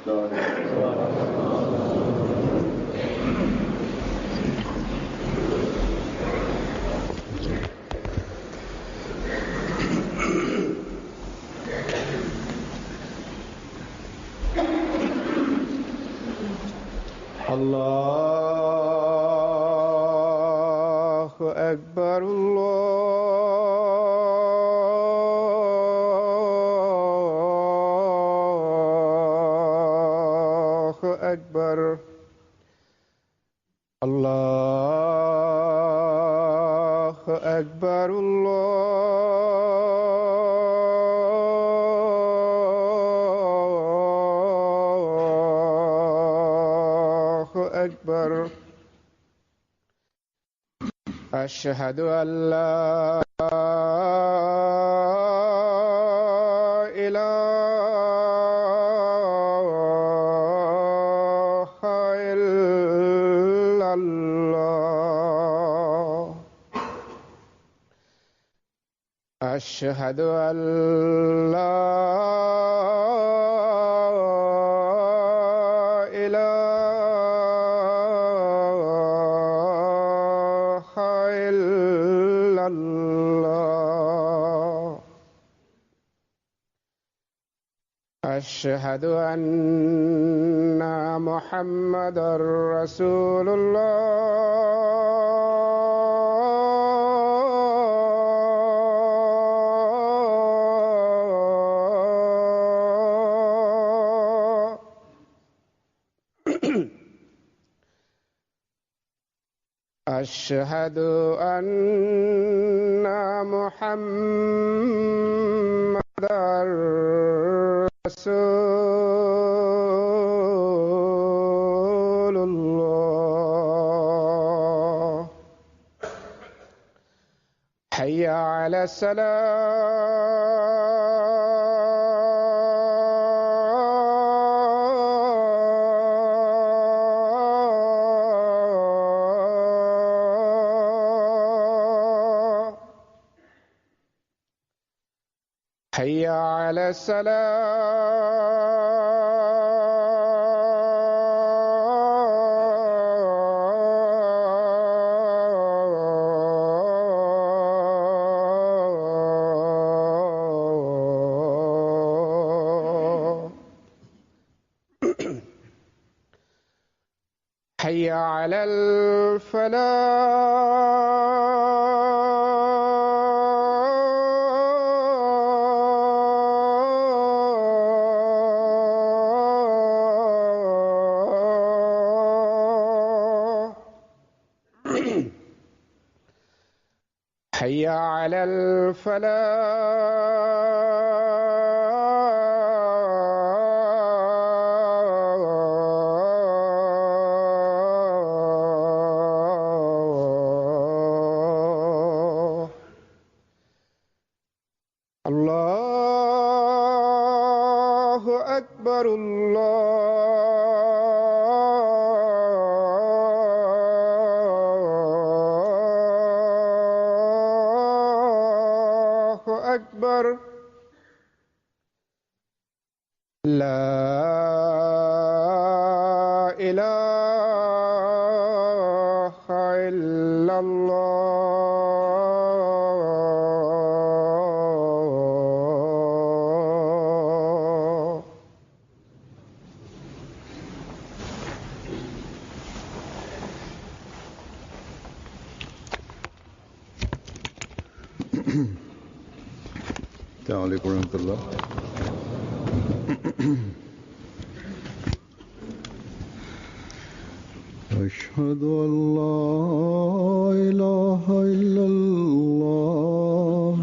الله أكبر الله أكبر الله أكبر الله أكبر. أشهد أن لا إله إلا الله. أشهد أن لا إله إلا الله. أشهد أن محمدًا رسول الله. أشهد أن محمدًا رسول الله. حي على الصلاة. حي على الصلاة. حي على الفلاح. حي على الفلاح. الله أكبر الله أكبر. لا إله إلا الله. السلام عليكم ورحمة الله. أشهد أن لا إله إلا الله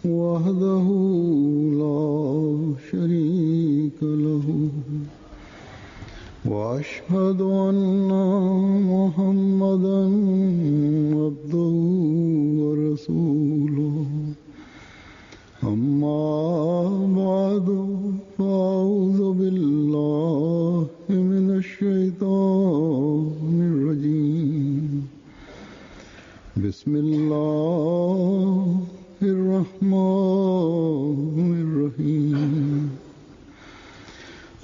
وحده لا شريك له وأشهد أن محمدًا عبده ورسوله. أما بعد فأعوذ بالله من الشيطان الرجيم. بسم الله الرحمن الرحيم.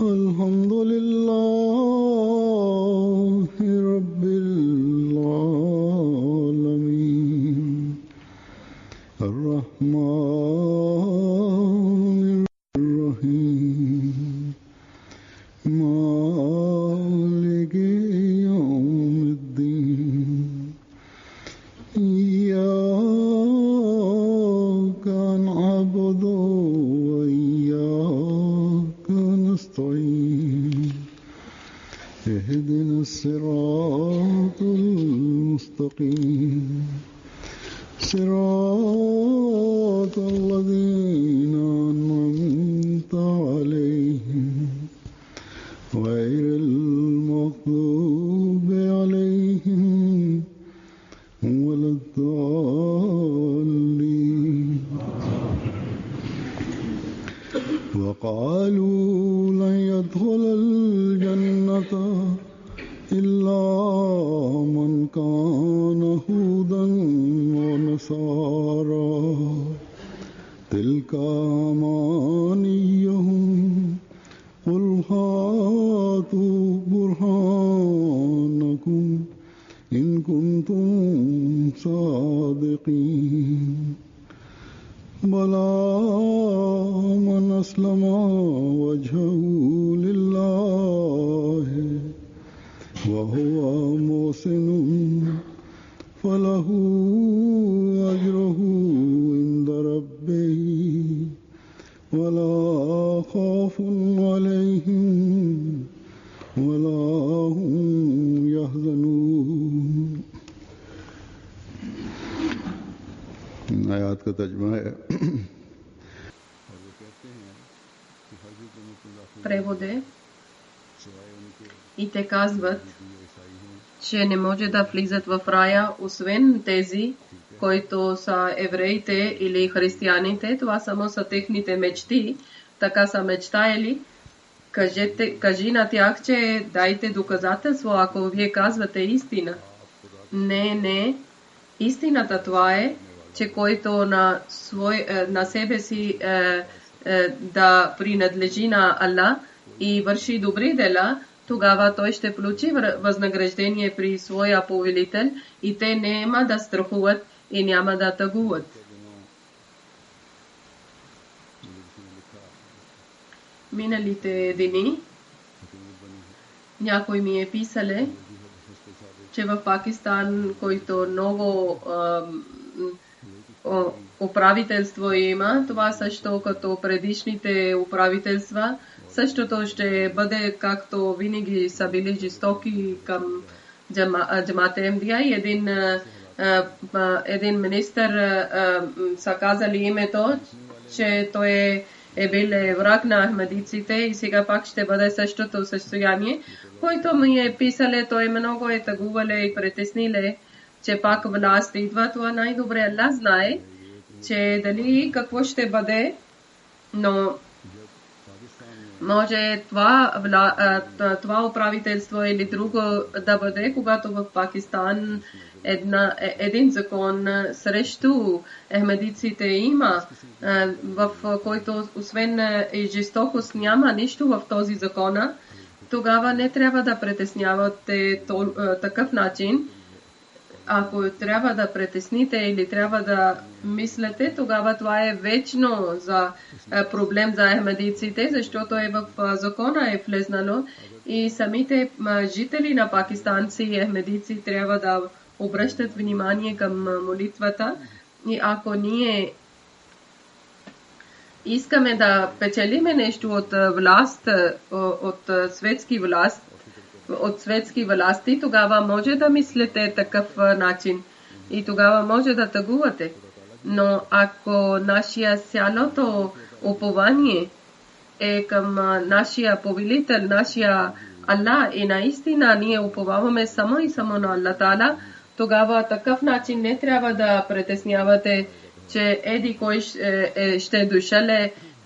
الحمد لله رب العالمين الرحمن الرحيم مالك يوم الدين إياك نعبد وإياك نستعين اهدنا الصراط المستقيم صراط الذين أنعمت عليهم غير المغضوب عليهم ولا الضالين وقالوا لن يدخل الجنة إلا من كان هودا ونصارى تلك أمانيهم قل هاتوا برهانكم إن كنتم صادقين بلى من أسلم وجهه لله وهو محسن فله أجره عند ربه ولا خوف عليهم ولا هم يحزنون. आयात का तर्जुमा है। Преводе и те казват, че не може да влизат в рая, освен тези, които са евреите или християните. Това само са техните мечти. Така са мечтаели. Кажи на тях, че дайте доказателство, ако вие казвате истина. Не. Истината това е, че който на себе си да принадлежи на Аллах и върши добри дела, тогава той ще получи възнаграждение при своя повелител и те няма да страхуват и няма да тъгуват. Миналите дни някой ми е писале, че в Пакистан, който много управителство има, това също като предишните управителства, същото ще бъде както винаги са били жестоки към Джамат Ахмадия и един министър са казали името, че той е бил враг на ахмадиците и сега пак ще бъде същото състояние. Който ми е писале, той много е тъгувале и притесниле, че пак власт идва. Това най-добре Аллах знае, че дали какво ще бъде, но може това управителство или друго да бъде, когато в Пакистан един закон срещу ахмадиците има, в който освен и жестокост няма нищо в този закон, тогава не трябва да притеснявате такъв начин. Ако трябва да притесните или трябва да мислите, тогава това е вечно за проблем за ахмадиците, защото е в закона е влезнало и самите жители на пакистанци и ахмадици трябва да обръщат внимание към молитвата. И ако ние искаме да печелиме нещо от власт, от светски власти, тогава може да мислите такъв начин и тогава може да тъгувате. Но ако нашия цялото упование е към нашия повелител, нашия Аллах и наистина ние уповаваме само и само на Аллах Таала, тогава такъв начин не трябва да притеснявате, че еди кой ще дошъл,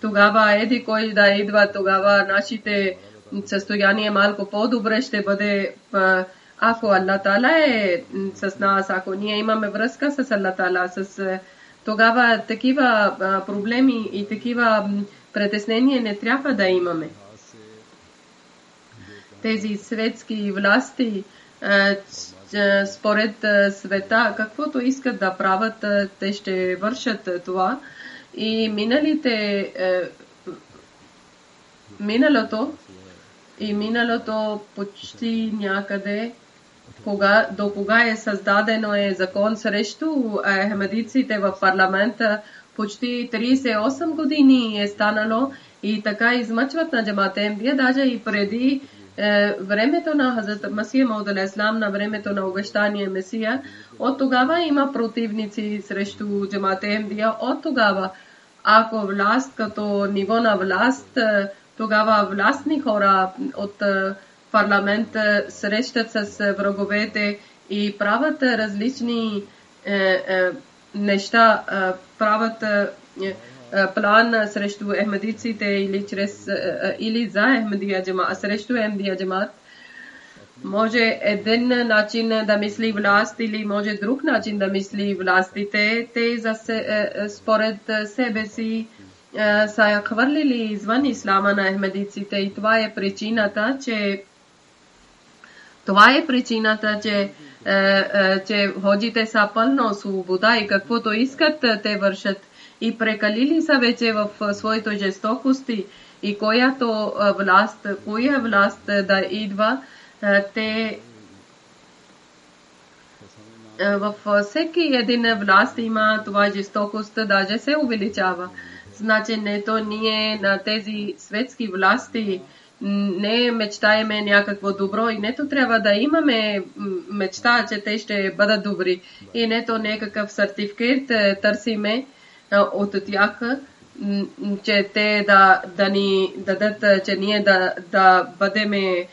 тогава еди кой да идва, тогава нашите състояние малко по-добре ще бъде, ако Аллах Таала е с нас, ако ние имаме връзка с Аллах Таала, тогава такива проблеми и такива притеснения не трябва да имаме. тези светски власти според света, каквото искат да правят, те ще вършат това. И миналото почти някъде, до кога е създадено закон срещу ахмедиците в парламента, почти 38 години е станало и така измъчват на Джамат Ахмадия, даже и преди времето на Хазрат Масия Мауд алейхи салам, на времето на обещания Месия. От тогава има противници срещу Джамат Ахмадия. От тогава, ако власт като ниво на власт, тогава властни хора от парламента срещат с враговете и правят различни неща, правят план срещу ахмедиците или за Ахмадия джамат, срещу Ахмадия джамат. Може един начин да мисли власт или може друг начин да мисли властите. Те според себе си са хвърлили извън ислама на ахмедиците и това е причината, че ходжите са пълно свобода и каквото искат те вършат. И прекалили са вече в своите жестокости и коя власт да идва, те във всеки един власт има това жестокост, даже се увеличава. Значи нето ние на тези светски власти не мечтаеме някакво добро и нето трябва да имаме мечта, че те ще бъдат добри и нето някакъв сертификат търсиме от тях, че те да ни дадат, че ние да бъдеме,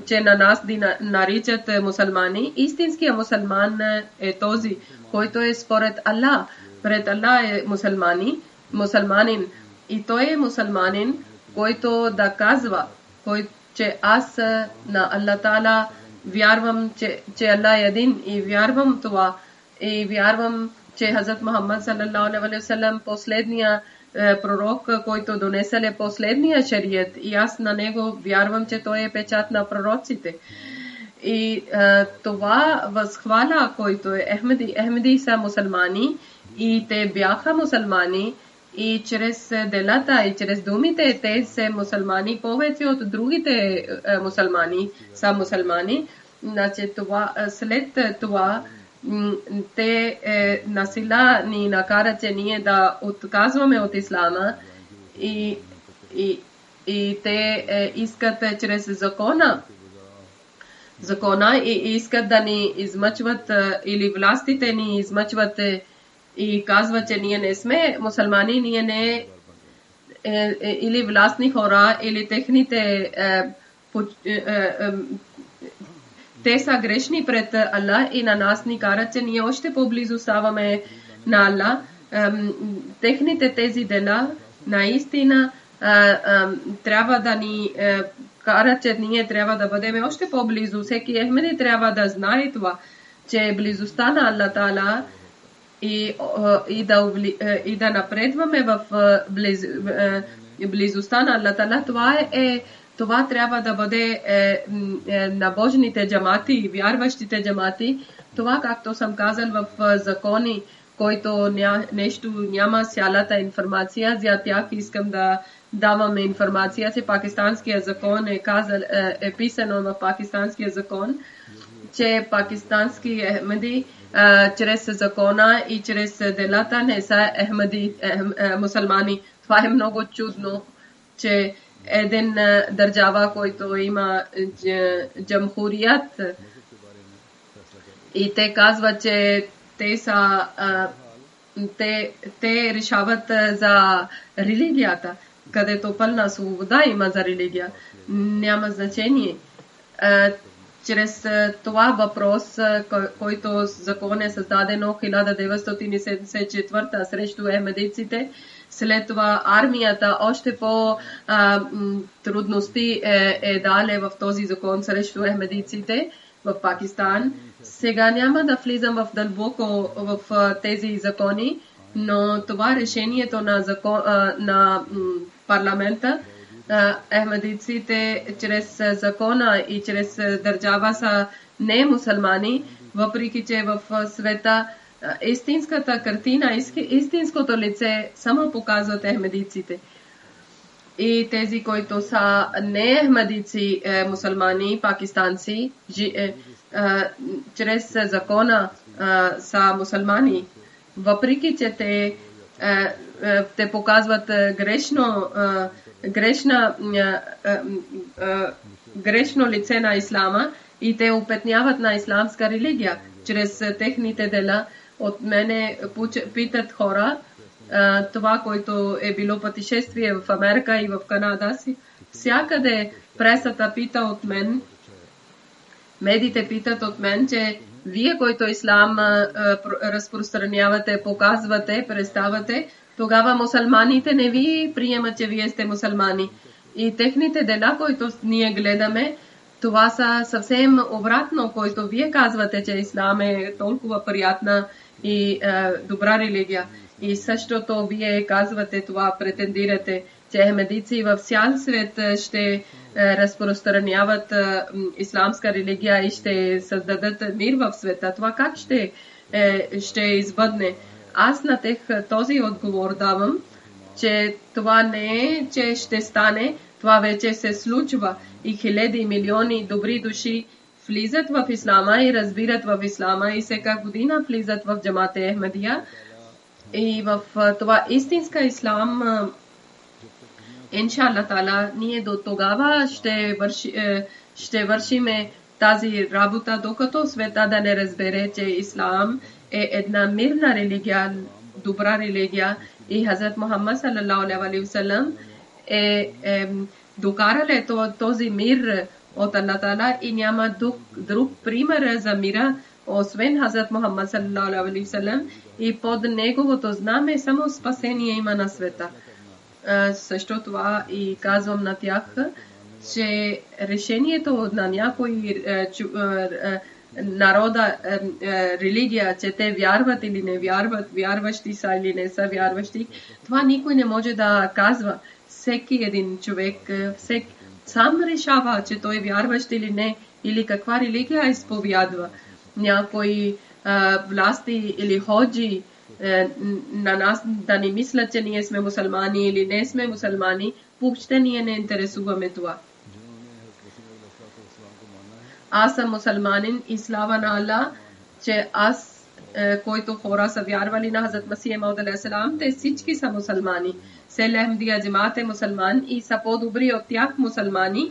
че на нас да наричат мусулмани. Истинският мусулман е този, който е според Аллах. Пред Аллах е мусулманин. И той е мусулманин, който да казва, че аз на Аллах Таала вярвам, че Аллах е един и вярвам това. И вярвам, че Хазрат Мухаммад саллаллаху алейхи ва саллям последния пророк, който донесел последния шарият и аз на него вярвам, че той е печат на пророците. И това възхваля, който е Ахмеди са мусулмани и те бяха мусулмани и чрез делата и чрез думите те са мусулмани повече от другите мусулмани са мусулмани. Значи това, след това те насила ни накарат, че ние да отказваме от ислама и те искат чрез закона и искат да ни измъчват или властите ни измъчват и казват, че ние не сме мусулмани, ние не или властни хора, или техните те са грешни пред Аллах и на нас ни карат, че ние още по-близо ставаме на Аллах. Техните тези дела наистина трябва да ни карат, че ние трябва да бъдем още по-близо. Всеки ахмеди трябва да знае това, че близостта на Аллах Таала и да напредваме в близостта на Аллах Таала, това трябва да бъде на божните джамати, вярващите джамати. Това, както съм казал в закони, който нещо няма цялата информация, за тях искам да даваме информация, че пакистанския закон е писано в пакистанския закон, че пакистански ахмеди чрез закона и чрез делата не са мусулмани. Това е много чудно, че един държава, който има джамхурият и те казват, че те решават за религията, където пълна свобода има за религия. Няма значение. Чрез това въпрос, който закон е създадено 1974 срещу ахмедиците, след това армията още по трудности е дале в този закон срещу ахмедиците в Пакистан. Сега няма да влизам в дълбоко в тези закони, но това решението на парламента Ахмадийците чрез закона и чрез държава са не мусулмани, въпреки че в света истинската картина, истинското лице само показват ахмадийците. И тези, които са не ахмадийци, мусулмани, пакистанци, чрез закона са мусулмани, въпреки че те показват грешно лице на ислама и те опетняват на исламска религия чрез техните дела. От мене питат хора, това, което е било пътешествие в Америка и в Канада, всякъде пресата пита от мен, медиите питат от мен, че вие, който ислам разпространявате, показвате, представате, тогава мусулманите не ви приемат, че вие сте мусулмани. И техните дела, които ние гледаме, това са съвсем обратно, който вие казвате, че ислам е толкова приятна и добра религия. И същото вие казвате това, претендирате, че ахмедици в цял свет ще разпространяват исламска религия и ще създадат мир в света. Това как ще избъдне? Аз на тех този отговор давам, че това не е, че ще стане, това вече се случва и хиляди, милиони добри души влизат в ислама и разбират в ислама и всяка година влизат в джамате Ахмадия. И в това истинска ислам, иншалла тала, ние до тогава ще вършиме тази работа, докато света да не разбере, че ислам е една мирна религия, добра религия и Хазрат Мухаммад саллалаху алейхи ва саллям е докарал този мир от Аллах Тала и няма друг пример за мира, освен Хазрат Мухаммад саллалаху алейхи ва саллям, и под неговото знаме само спасение има на света. Също това и казвам на тях, че решението на някой народа, религия, че те вярват или не вярват, вярващи са или не са вярващи, това никой не може да казва. Всеки един човек сам решава, че той вярващ или не, или каква религия изповядва. Някои власти или ходжи на нас да не мислят, че ние сме мусулмани или не сме мусулмани, въобще ние не интересуваме това. Аз съм мусулманин и слава на Аллах, че аз, който хора са вярвали на Хазрат Масих Мауд алейхи салам, те всички са мусулмани. Селе Ахмадия джамат е мусулман и са по-добри от тях мусулмани,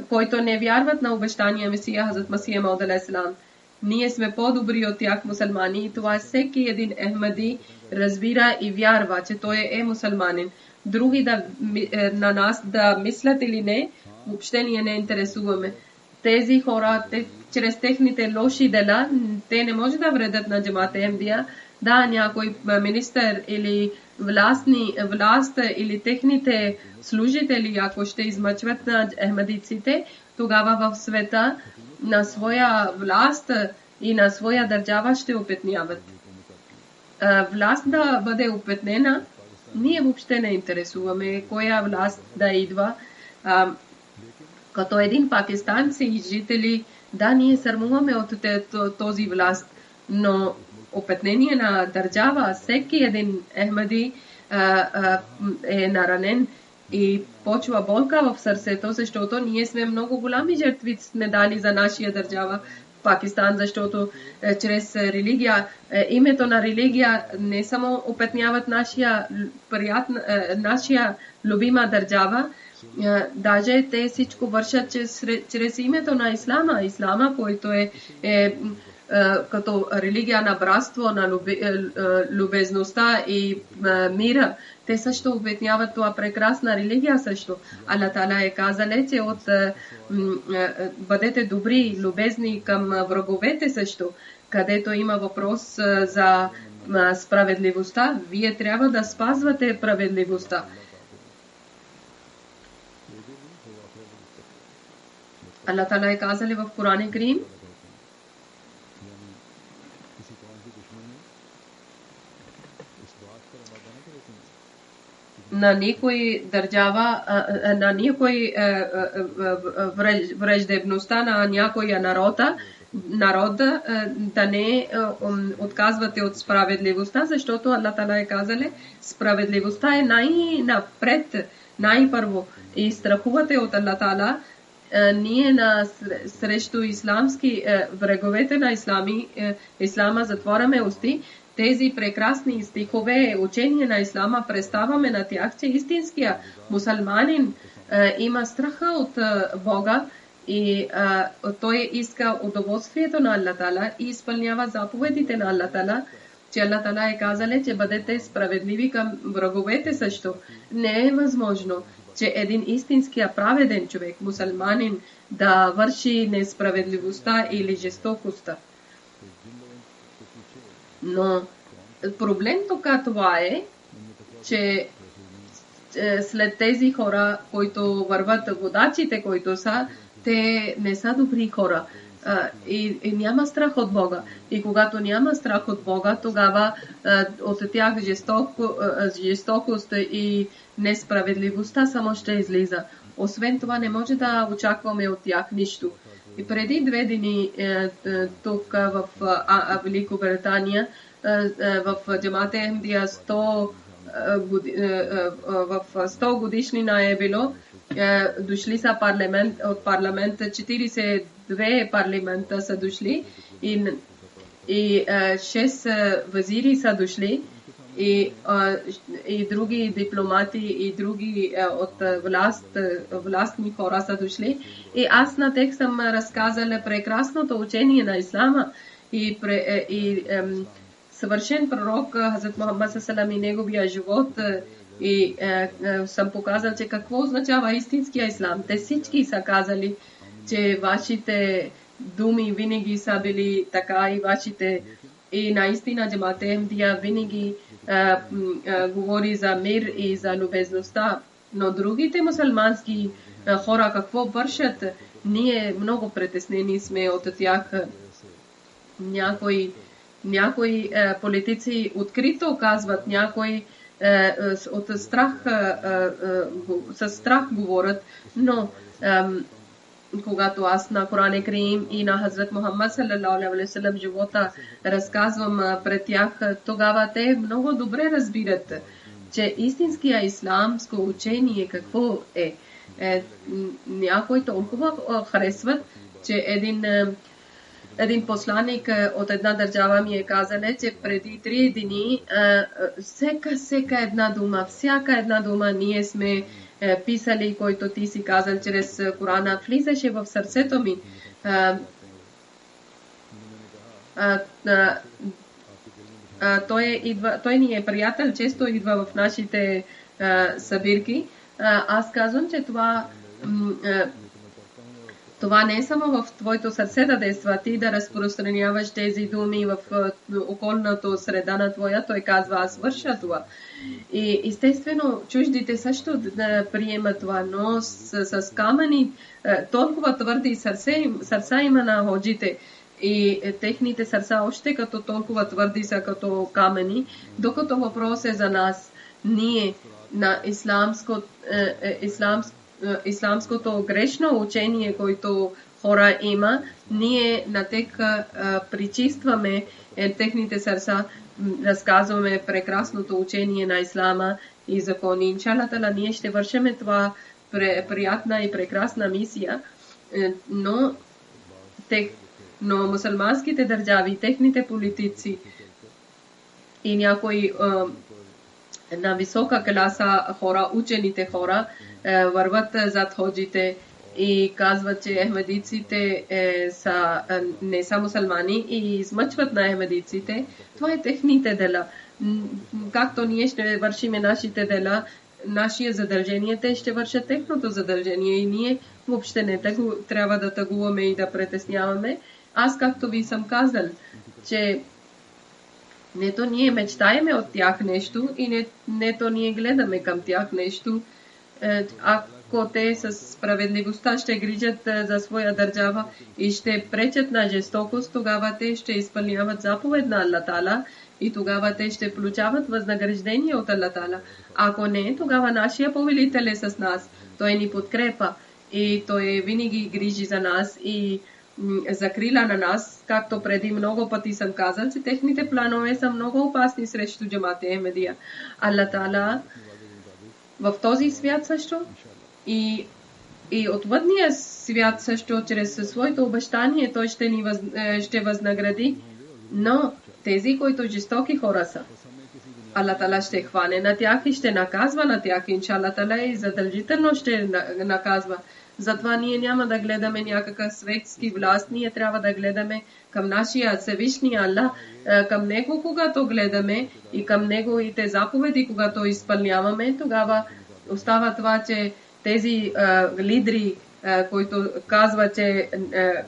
които не вярват на обещания Месия Хазрат Масих Мауд алейхи салам. Ние сме по-добри от тях мусулмани и това всеки един Ахмади разбира и вярва, че той е мусулманин. Други на нас да мислят или не, въобще ние не интересуваме. Тези хора, чрез техните лоши дела, те не може да вредят на джамата Ахмадия. Да, някой министър или власт или техните служители, ако ще измъчват на ахмадиците, тогава в света на своя власт и на своя държава ще опетняват. Власт да бъде опетнена, ние въобще не интересуваме коя власт да идва. Като един пакистанци жители, да, ние сърмуваме от този власт, но опетнение на държава, всеки един Ахмади е наранен и почва болка в сърцето, защото ние сме много голями жертви сме дали за нашия държава Пакистан, защото чрез религия, името на религия не само опетняват нашия любима държава, даже те всичко вършат чрез името на Ислама, който е като религия на братство, на любезността и мира. Те също обетняват това прекрасна религия също. Аллах Тала е казал, че бъдете добри, любезни към враговете също. Където има въпрос за справедливостта, вие трябва да спазвате справедливостта. Аллах Тала е казал в Коран Карим, на никой държава, на никой враждебността на някоя народа да не отказвате от справедливостта, защото Аллах Таала е казале, справедливостта е най-напред, най-първо. И страхувате от Аллах Таала. Ние срещу исламски враговете на ислама затворяме усти. Тези прекрасни стихове, учения на ислама, представяме на тях, че истинския мусулманин има страха от Бога и той иска удоволствието на Аллах Таала и изпълнява заповедите на Аллах Таала, че Аллах Таала е казале, че бъдете справедливи към враговете също. Не е възможно, че един истинския праведен човек, мусулманин, да върши несправедливостта или жестокостта. Но проблем тук това е, че след тези хора, които върват водачите, които са, те не са добри хора. И няма страх от Бога. И когато няма страх от Бога, тогава от тях жестокост и несправедливостта само ще излиза. Освен това не може да очакваме от тях нищо. И преди 2 дни тук в Великобритания в Джамат Ахмадия 100 годишнина е било. Дошли са от парламента, 42 парламента са дошли и 6 вазири са дошли и други дипломати и други от властни хора са дошли. И аз на тях съм разказала прекрасното учение на ислама и съвършен пророк Хазрат Мухаммад салам и неговия живот. И съм показал, че какво означава истинския ислам. Те всички са казали, че вашите думи винаги са били така и вашите и наистина Джамат Ахмадия винаги говори за мир и за любезността. Но другите мусулмански хора какво вършат? Ние много притеснени сме от тях. Някои политици открито казват, някои от страх, със страх говорят, но когато аз на Коран Карим и на Хазрат Мухаммад саллалаху алейхи ва саллям живота разказвам пред тях, тогава те много добре разбират, че истинския исламско учение какво е. Някои толкова харесват, че един посланник от една държава ми е казал, че преди 3 дни всяка една дума ние сме писали, който ти си казал чрез Корана, влизаше в сърцето ми. Той ни е приятел, често идва в нашите събирки. Аз казвам, че това не е само в твоето сърце да действа, ти да разпространяваш тези думи в околната среда на твоя. Той казва, аз върша това. И естествено, чуждите също да приемат това, но с камъни, толкова твърди сърца има на ходжите. И техните сърца още като толкова твърди са като камъни, докато въпрос е за нас. Ние на исламското грешно учение, което хора има, ние на тях причистваме техните сърца, разказваме прекрасното учение на ислама и закони. Иншаллах Таала, ние ще вършим това приятна и прекрасна мисия, но мусулманските държави, техните политици и някои на висока класа хора, учените хора, върват зад ходжите и казват, че ахмедиците не са мусулмани и измъчват на ахмедиците. Това е техните дела. Както ние ще вършим нашите дела, нашия задължение, те ще вършат техното задължение и ние въобще не трябва да тъгуваме и да притесняваме. Аз, както ви съм казал, че нето ние мечтаеме от тях нещо и нето ние гледаме към тях нещо. Ако те с справедливостта ще грижат за своя държава и ще пречат на жестокост, тогава те ще изпълняват заповед на Аллах Таала и тогава те ще получават възнаграждение от Аллах Таала. Ако не, тогава нашия повелител е с нас. Той ни подкрепа и той винаги грижи за нас и закрила на нас, както преди много пъти съм казал, че техните планове са много опасни срещу джамат Ахмедия. Аллах Таала в този свят също и отвъдния свят също чрез своето обещание той ще възнагради. Но тези, които жестоки хора са, Аллах Таала ще хване на тях и ще наказва на тях. Иншаллах Таала и задължително ще наказва. Затова ние няма да гледаме някакъв светски власт, ние трябва да гледаме към нашия Всевишния Аллах, към Него, когато гледаме и към Неговите заповеди, когато изпълняваме, тогава остава това, че тези лидери, които казват, че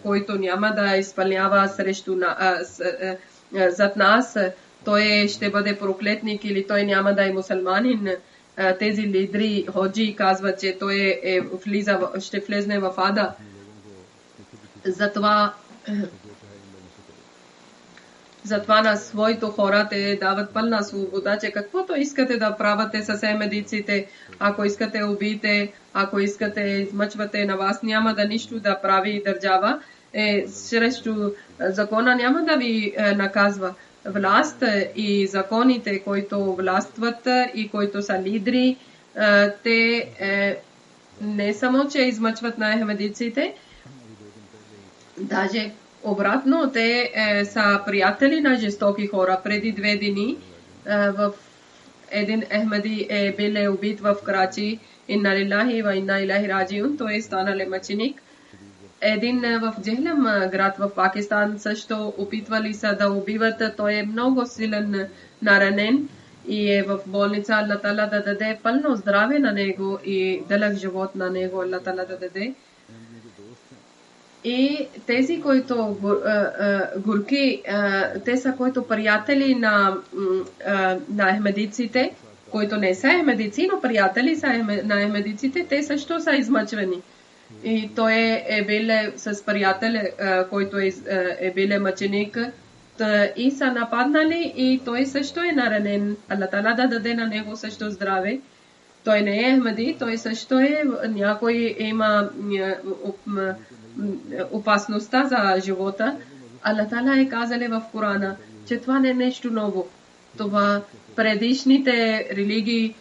който няма да изпълнява зад нас, той ще бъде проклетник или той няма да е мусулманин. Тези лидери ходжи казват, че той ще влезне в ада. Затова на своите хора те дават пълна свобода, че каквото искате да правите с Ахмедиците, ако искате убийте, ако искате измъчвате на вас, няма да нищо да прави държава. Срещу закона няма да ви наказва. Власт и законите, които властват и които са лидери, те не само, че измъчват на ахмедиците, даже обратно, те са приятели на жестоки хора. Преди 2 дни в един Ахмеди бил убит в Крачи. Инна лилахи ва инна илайхи раджиун. Той станал мъченик. Един в Джехлем град в Пакистан също опитвали са да убиват. Той е много силен наранен и е в болница. Аллах Таала да даде пълно здраве на него и дълъг живот на него. Аллах Таала да даде. И тези, които гурки, те са които приятели на ахмедиците, които не са ахмедици, но приятели са на ахмедиците, те също са измъчвани. И той е бил с приятел, който е бил мъченик, и са нападнали и той също е наранен. Аллах Таала да даде на него също здраве. Той не е ахмеди, той също е, някой има опасността за живота. Аллах Таала е казали в Корана, че това не е нещо ново. Това предишните религии,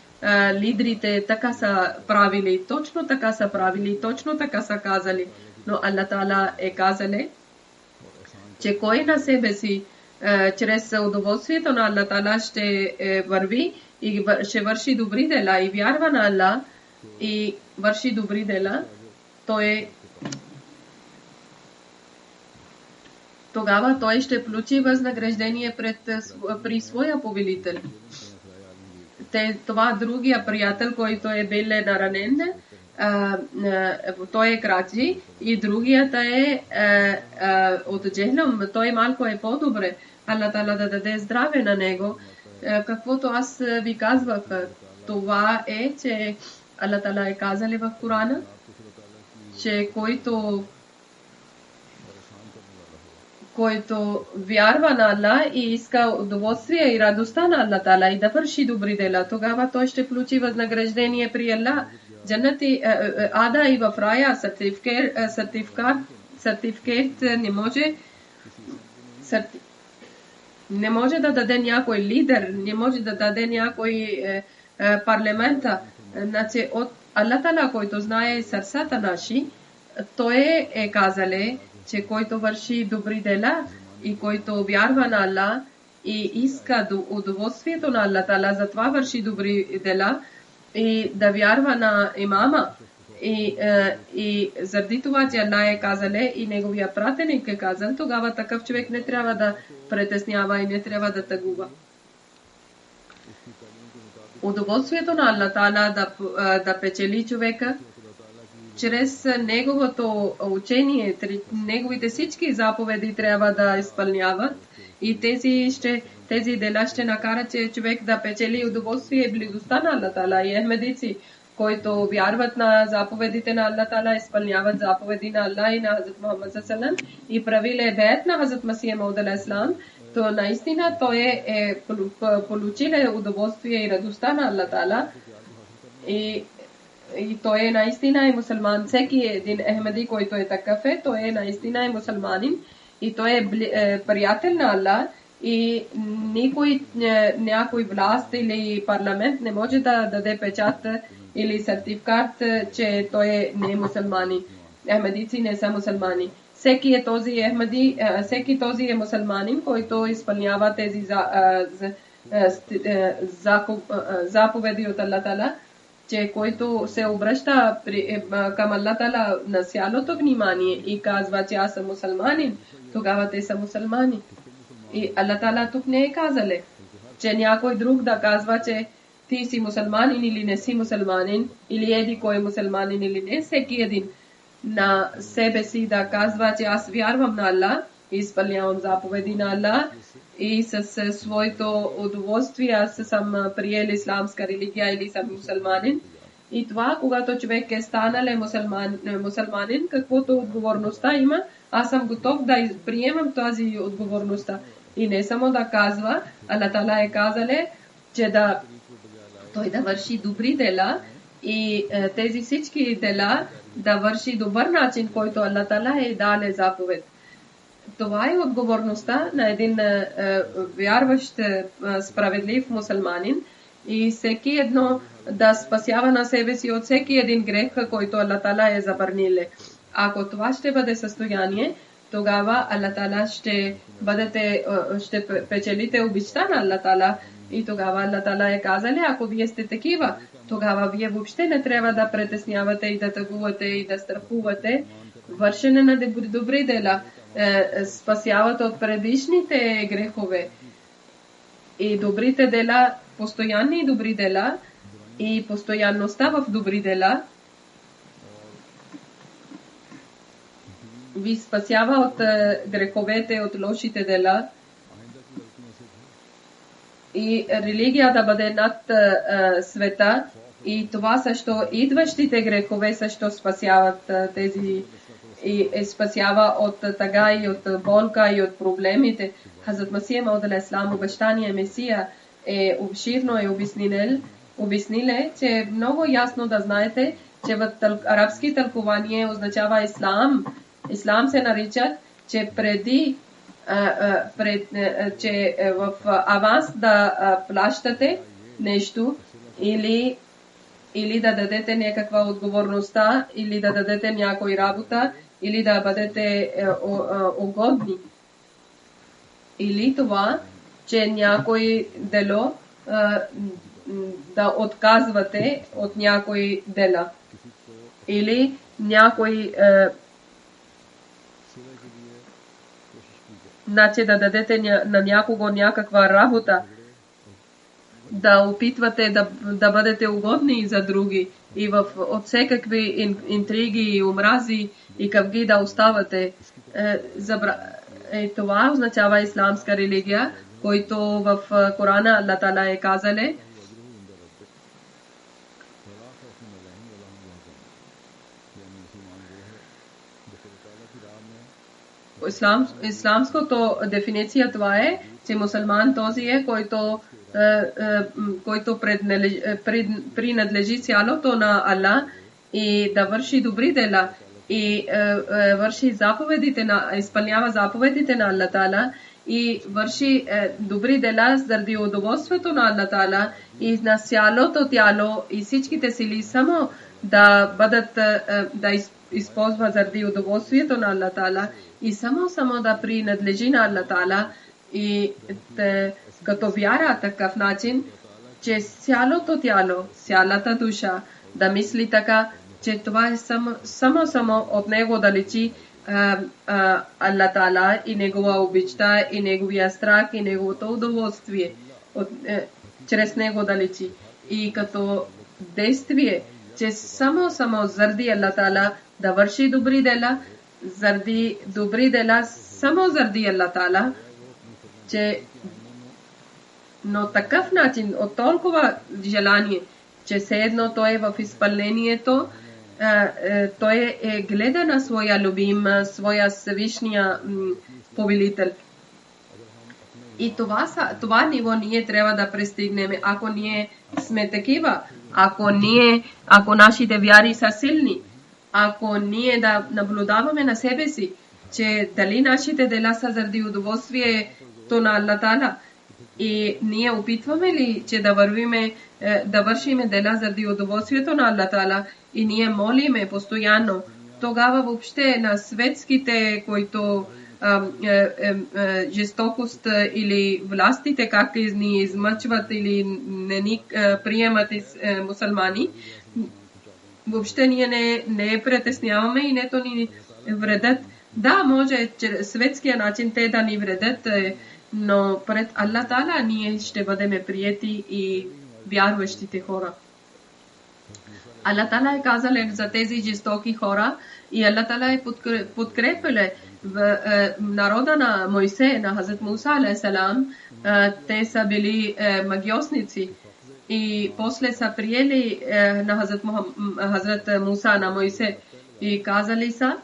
лидерите така са правили, точно така са правили, точно така са казали. Но Аллах Таала е казали, че кой на себе си чрез удоволствието на Аллах Таала ще върви и ще върши добри дела и вярва на Аллах и върши добри дела, тогава той ще получи възнаграждение при своя повелител. Това другия приятел, който е бил наранен, той е Крачи и другият е от Джехлем, той малко е по-добре. Аллах Таала да даде здраве на него. Каквото аз ви казвах, това е, че Аллах Таала е казали в Корана, че който вярва на Аллах и иска удоволствие и радостта на Аллах Таала и да върши добри дела, тогава той ще получи възнаграждение при Аллах. Джаннати ада и в рая сертификат не може да даде някой лидер, не може да даде някой парламента. Значи от Аллах Таала, който знае сърцата наши, той е казале, че който върши добри дела и който вярва на Аллах и иска удоволствието на Аллах Таала, затова върши добри дела и да вярва на имама. И заради това, че Аллах е казале и неговия пратеник е казал, тогава такъв човек не трябва да притеснява и не трябва да тъгува. Удоволствието на Аллах Таала да печели човека чрез неговото учение, неговите всички заповеди трябва да изпълняват и тези дела ще накарат човек да печели удоволствие и близостта на Аллах Таала. И ахмедици, които вярват на заповедите на Аллах Таала, изпълняват заповеди на Аллах и на Хазрат Мухаммад саллаллаху алейхи ва саллям и правиле бейт на Хазрат Масих Мауд алейхи салам то наистина той е получил удоволствие и радостта на Аллах Таала и той е наистина и мусулман. Всеки един Ахмеди, който е такъв той е наистина и мусулманин и той е приятел на Аллах и някой власт или парламент не може да даде печат или сертификат, че той не е мусулманин. Ахмедици не са мусулмани. Всеки този е мусулманин, който изпълнява тези заповеди от Аллах Таала, че който се обръща към Аллах Таала на цялото внимание и казва, че аз съм мусулманин, тогава те са мусулмани. И Аллах Таала тук не е казале, че някой друг да казва, че ти си мусулманин или не си мусулманин, или еди кой е мусулманин или не, всеки един на себе си да казва, че аз вярвам на Аллах, изпълнявам заповеди на Аллах и с своето удоволствие аз съм приел исламска религия или съм мусулманин. И това, когато човек е станал мусулманин, каквото отговорността има, аз съм готов да приемам тази отговорността. И не само да казва, Аллах Таала е казале, че той да върши добри дела и тези всички дела да върши добър начин, който Аллах Таала е дал заповед. Това е отговорността на един вярващ, справедлив мусулманин и всеки едно да спасява на себе си от всеки един грех, който Аллах Таала е забранил. Ако това ще бъде състояние, тогава Аллах Таала ще печелите обичта на Аллах Таала и тогава Аллах Таала е казали, ако вие сте такива, тогава вие въобще не трябва да притеснявате и да тъгувате и да страхувате. Вършене на добри дела спасяват от предишните грехове. И добрите дела, постоянни добри дела и постоянността в добри дела ви спасява от греховете, от лошите дела. И религия да бъде над света и това също идващите грехове също спасяват тези и спасява от тъга и от болка и от проблемите. Хазрат Масия Мауд алейхиссалам, обещания Месия, е обширно обясниле, че е много ясно да знаете, че в арабски тълкование означава ислам. Ислам се нарича, че че в аванс да плащате нещо или да дадете някаква отговорността, или да дадете някой работа, или да бъдете угодни. Или това, че някой дело да отказвате от някой дела. Или някой значи да дадете на някого някаква работа, да опитвате да бъдете угодни за други и от всекакви интриги и омрази и къвги да оставате. Това означава исламска религия, който в Корана Аллах Таала е казале. Исламското дефиниция това е, че мусулман този е, който принадлежи цялото на Аллах и да върши добри дела и върши изпълнява заповедите на Аллах Таала и върши добри дела заради удоволствието на Аллах Таала и на цялото тяло и всичките сили само да бъдат да използва заради удоволствието на Аллах Таала и само да принадлежи на Аллах Таала и като вяра такъв начин, че цялото тяло, цялата душа да мисли така, че това е само от него да личи Аллах Таала и негова обичта и неговия страх и неговото удоволствие чрез него да личи. И като действие, че само заради Аллах Таала да върши добри дела, само заради Аллах Таала, че но такъв начин, от толкова желание, че все едно той е в изпълнението, той гледа на своя любим, своя Всевишния повелител. И това ниво ние трябва да пристигнем. Ако ние сме такива, ако нашите вяри са силни, ако ние да наблюдаваме на себе си, че дали нашите дела са заради удоволствието на Аллах Таала, и ние опитваме ли, че да вършиме дела заради удоволствието на Аллах Таала, и ние молиме постоянно, тогава въобще на светските, които жестокост или властите как ни измъчват или не ни приемат мусулмани, въобще ние не притесняваме и нето ни вредят. Да, може светския начин те да ни вредят, но пред Аллах Таала ние ще бъдем приети и вярващите хора. Аллах Таала е казал за тези жестоки хора и Аллах Таала е подкрепил народа на Мойсе, на Хазрат Муса алейхиссалам. Те са били магиосници и после са приели на Хазрат Муса, на Мойсе, и казали са,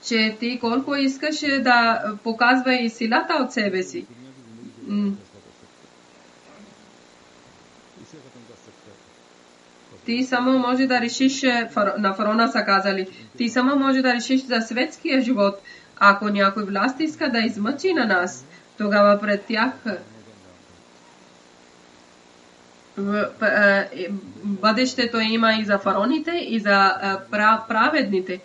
че ти колко искаш да показва и силата от себе си. Ти само може да решиш, на фараона са казали, ти само може да решиш за светския живот. Ако някой власт иска да измъчи на нас, тогава пред тях бъдещето има и за фараоните, и за праведните.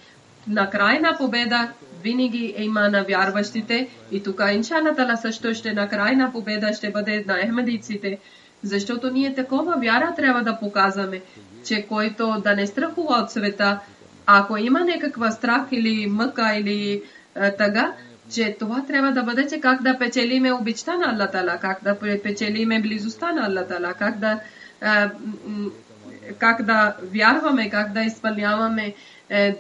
На крайна победа винаги има на вярващите, и тук иншалла Таала също ще на крайна победа ще бъде на ахмедиците, защото ние такова вяра трябва да показваме, че който да не страхува от света, ако има някаква страх или мъка или тъга, че това трябва да бъде, че как да печелиме обичта на Аллах Таала, как да печелиме близостта на Аллах Таала, как да вярваме, как да изпълняваме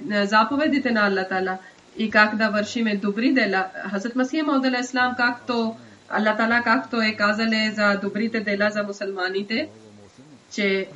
заповедите на Аллах Таала и как да вършиме добри дела. Хазрат Масих Мауд алейхиссалам, както Аллах Таала както е казале за добрите дела за мусулманите, че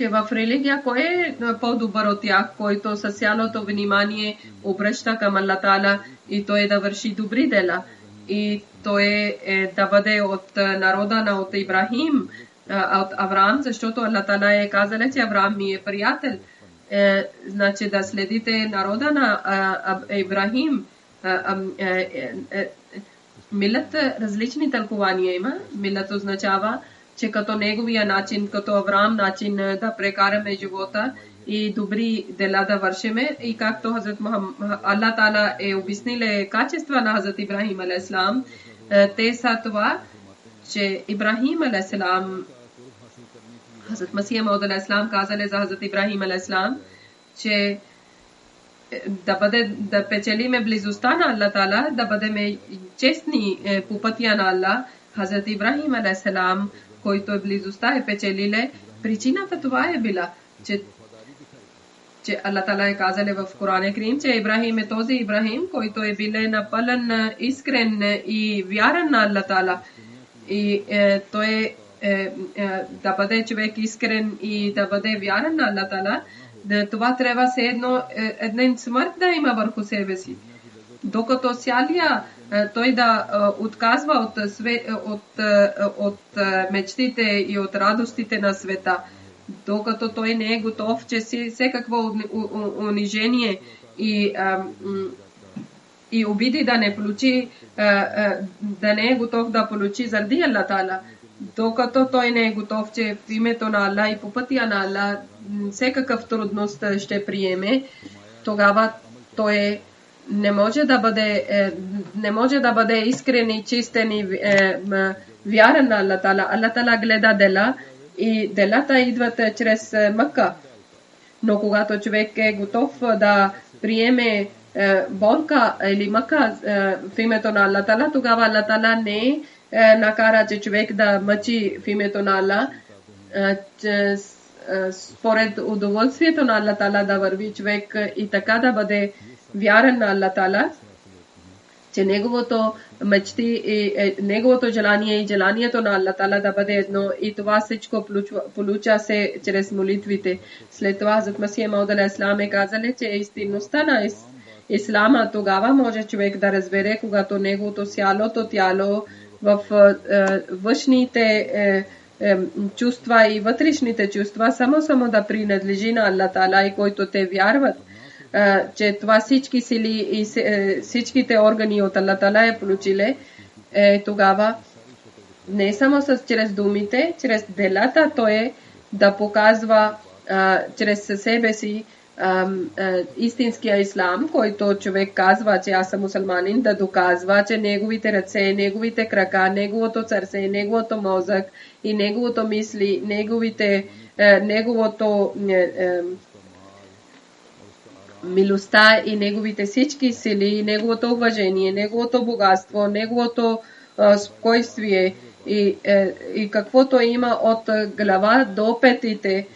в религия кой е по-добър от тях, който със цялото внимание обръща към Аллах Таала и той да върши добри дела. И той да бъде от народа от Ибрахим, от Авраам, защото Аллах Таала е казал, че Авраам ми е приятел. Значи да следите народа на Ибрахим. Милът различни тълкования има. Милът означава, че като неговия начин, като Авраам начин да прекараме живота и добри дела да вършиме. И както Аллах Таала е обяснил качества на Хазрат Ибрахим алейхиссалам, те са това, че Ибрахим алейхиссалам, Хазрат Масих Мауд алейхиссалам казали за Хазрат Ибрахим алейхиссалам, че да печелиме близостта на Аллах Таала, да бъдем честни по пътя на Аллах. Хазрат Ибрахим алейхиссалам, който е близостта е печелиле, причината това е била, че Аллах Таала е казал в Коран Карим, че Ибрахим е този Ибрахим, който е бил напълен, искрен и вярен на Аллах Таала. И той да бъде човек искрен и да бъде вярен на Аллах Таала, това трябва все една смърт да има върху себе си. Докато цялия той да отказва от мечтите и от радостите на света, докато той не е готов, че всекакво унижение и обиди да не получи, да не е готов да получи заради Аллах Таала, докато той не е готов, че в името на Аллах и по пътя на Аллах всекакъв трудност ще приеме, тогава той не може да бъде искрен и чистен и вярен на Аллах Таала. Аллах Таала гледа дела и делата идват чрез Мъкка. Но когато човек е готов да приеме болка или Мъкка в името на Аллах Таала, тогава Аллах Таала не накара, че човек да мъчи в името на Аллах. Според удоволствието на Аллах Таала да върви човек и така да бъде вярен на Аллах Таала. че неговото мечти и неговото желание и желанието на Аллах Тала да бъде едно и това всичко получа се чрез молитвите. След това Хазрат Масих Мауд алейхиссалам е казали, че истинността на Ислама тогава може човек да разбере, когато неговото цялото тяло в външните чувства и вътрешните чувства само да принадлежи на Аллах Тала и който те вярват, че това всички сили и всичките органи от Аллах Тала е получили, тогава не само чрез думите, чрез делата, то е да показва чрез себе си истинския ислам, който човек казва, че аз съм мусулманин, да доказва, че неговите ръце, неговите крака, неговото сърце, неговото мозък и неговото мисли, неговото милостта и неговите всички сили, неговото уважение, неговото богатство, неговото спокойствие и каквото има от глава до петите,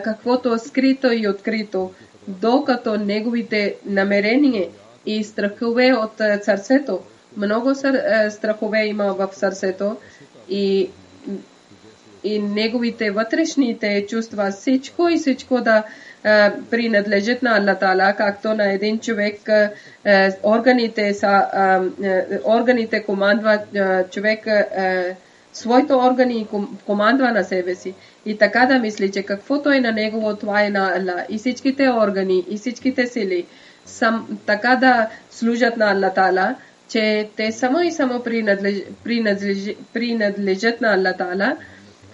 каквото скрито и открито, докато неговите намерения и страхове от сърцето, много страхове има в сърцето и неговите вътрешните чувства, всичко да принадлежат на Аллах Тала, както на един човек органите командва човек своите органи командва на себе си. И така да мисли, че каквото е на него, това е на Аллах. И всичките органи, и всичките сили така да служат на Аллах Тала, че те само и само принадлежат на Аллах Тала.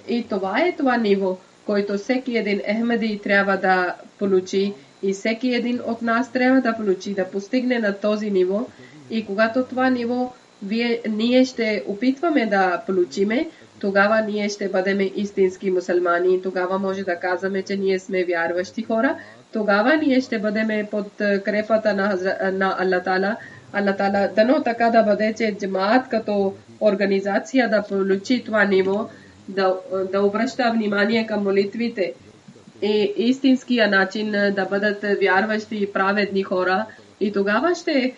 И това е това ниво, който всеки един Ахмади трябва да получи и всеки един от нас трябва да получи, да постигне на този ниво. И когато това ниво ние ще опитваме да получиме, тогава ние ще бъдем истински мусулмани. Тогава може да казваме, че ние сме вярващи хора. Тогава ние ще бъдем под крепата на Аллах Тала. Аллах Тала дано така да бъде, че джамаат като организация да получи това ниво, да обръща внимание към молитвите и истинския начин да бъдат вярващи и праведни хора. И тогава ще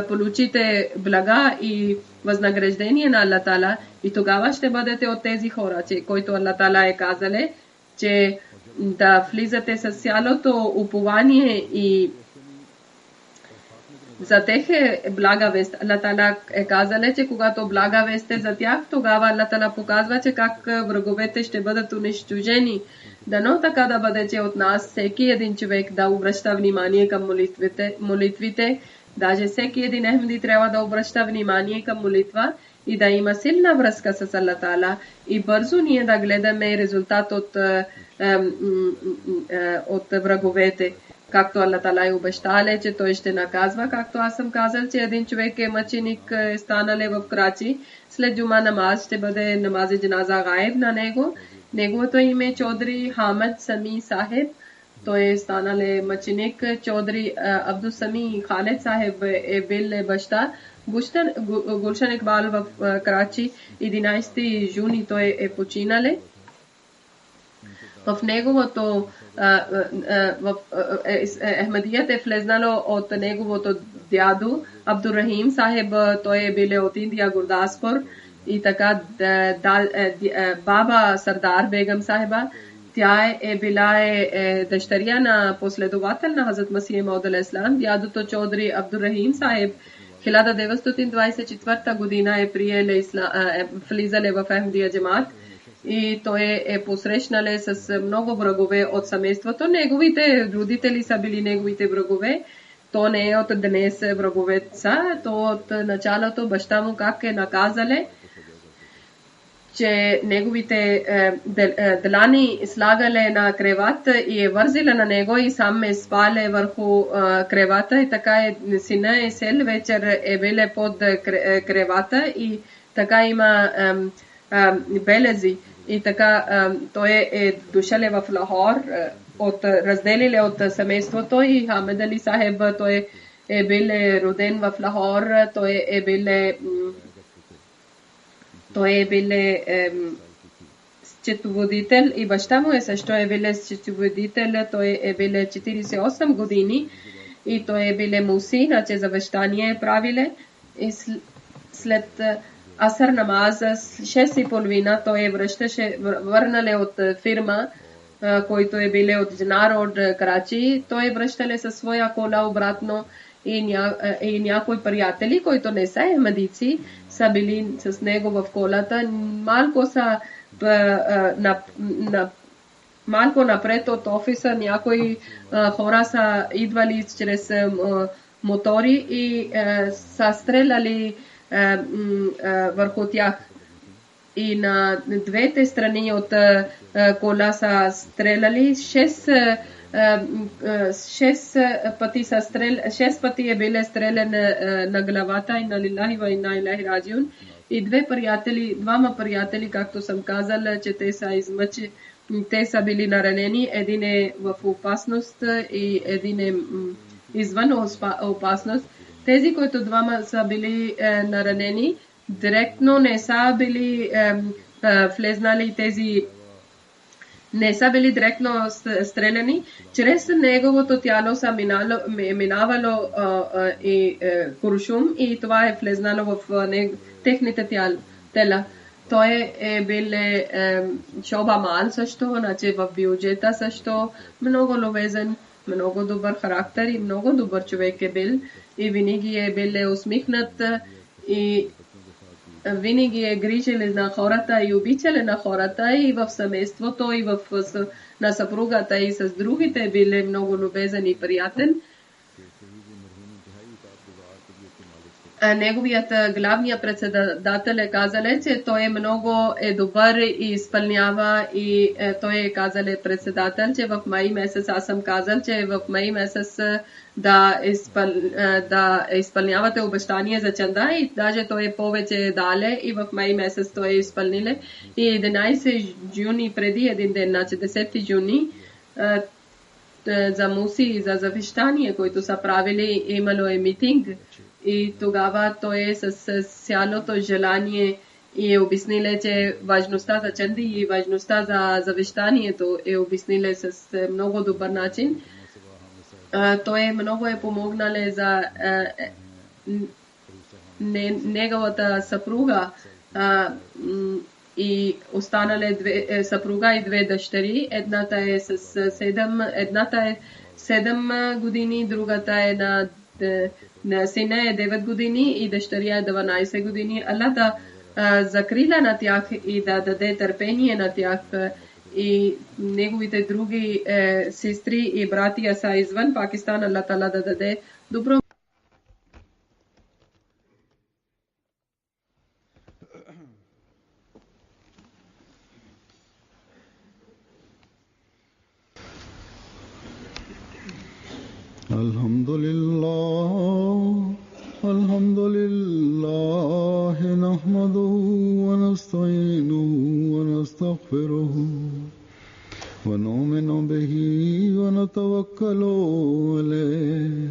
получите блага и възнаграждение на Аллах Тала и тогава ще бъдете от тези хора, които Аллах Тала е казали, че да влизате с цялото упование и за тях е блага вест. Аллах Тала е казали, че когато блага вест е за тях, тогава Аллах Тала показва, че как враговете ще бъдат унищожени. Дано така да бъде, че от нас всеки един човек да обръща внимание към молитвите. Даже всеки един Ахмади трябва да обръща внимание към молитва и да има силна връзка с Аллах Тала и бързо ние да гледаме резултат от враговете. Както Аллах Тала е обещал, че той ще наказва, както аз съм казал, че един човек е мъченик, станал в Крачи, след джума намаз ще бъде намази джаназа гаеб на него. Неговото име е Чодри Хамад Сами Сахеб. Той е станал мъченик. Чодри Абдул Сами Халед Сахеб е бил баща. Гулшан Икбал в Крачи 11 юни той е починал. В неговото Ахмадият е влезнало от неговото дядо Абдурахим Сахеб, той е бил от Индия, Гурдаспур, и така баба Сардар Бегам Сахеба, тя е била дъщеря на последовател на Хазрат Масих Мауд алейхиссалам. Дядото Чодри Абдурахим Сахеб 1924 година е влизали в Ахмадия джамаат и той е посрещнал с много врагове от семейството. Неговите родители са били неговите врагове. То не е от днес врагове са, то от началото баща му как е наказале, че неговите длани слагале на креват и е вързила на него и сам е спале върху кревата и така сина е сел вечер е биле под кревата и така има белези и така той е дошъл в Лахор от разделиле от семейството и Хамед Али Сахеб той е бил роден в Лахор, той е бил счетоводител и баща му е също е бил счетоводител, той е бил 48 години и той е бил муси, значи завещание правиле И след асър намаз, 6:30, той е върнале от фирма, който е биле от Дженар от Карачи. Той е връщале със своя кола обратно и някои приятели, които не са емадици, са били с него в колата. Малко напред от офиса някои хора са идвали чрез мотори и са стреляли върху тях. И на двете страни от кола са стреляли. 6 пъти е биле стрелян на главата и на лилахи ва инна илайхи раджиун. И двама приятели, както съм казала, че те са били наранени. Един е в опасност и един е извън опасност. Тези, които двама са били наранени, директно не са били влезнали не са били директно стреляни. Чрез неговото тяло са минавало и куршум и това е влезнало в техните тела. Той е бил Шоба Мал също, значи в бюджета също много любезен, много добър характер и много добър човек е бил и винаги е бил усмихнат и винаги е грижил на хората и обичал на хората и в семейството и на съпругата и с другите е бил много любезен и приятен. Неговият главният председател е казал, че той е много добър и изпълнява и той е казал председател, че в май месец аз съм казал, че в май месец да изпълнявате обещание за чанда и даже той повече дале и в май месец той е изпълниле и 11 юни преди един ден, значи 10 юни за муси и за завещание, които са правили, имало е митинг. И тогава той е с цялото желание и е обясниле, че важността за чанди и важността за завещанието е обясниле с много добър начин. Той много е помогнал за неговата съпруга и останале съпруга и две дъщери. Едната е с 7 години, другата е на сина е 9 години и дъщеря е 12 години. Аллах да закрила на тях и да даде търпение на тях и неговите други сестри и братия са извън Пакистан. Аллах Тала да даде добро. Alhamdulillah nahmaduhu wa nasta'inuhu wa nastaghfiruhu wa nu'minu bihi wa natawakkalu alayhi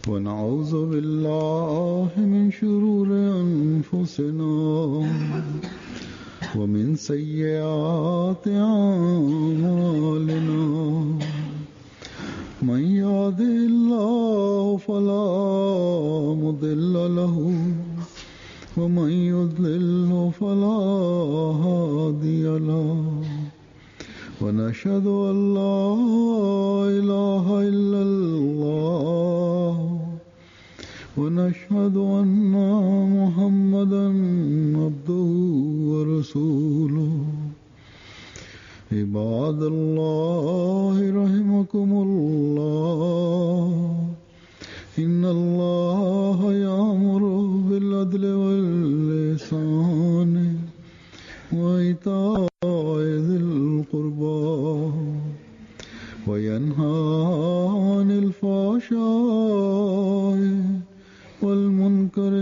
wa na'udhu billahi min shururi anfusina wa min sayyiati a'malina. من يهده الله فلا مضل له ومن يضلل فلا هادي له ونشهد أن لا إله إلا الله ونشهد أن محمدا عبده ورسوله. عباد الله رحمكم الله إن الله يأمر بالعدل والإحسان وإيتاء ذي القربى وينهى عن الفحشاء والمنكر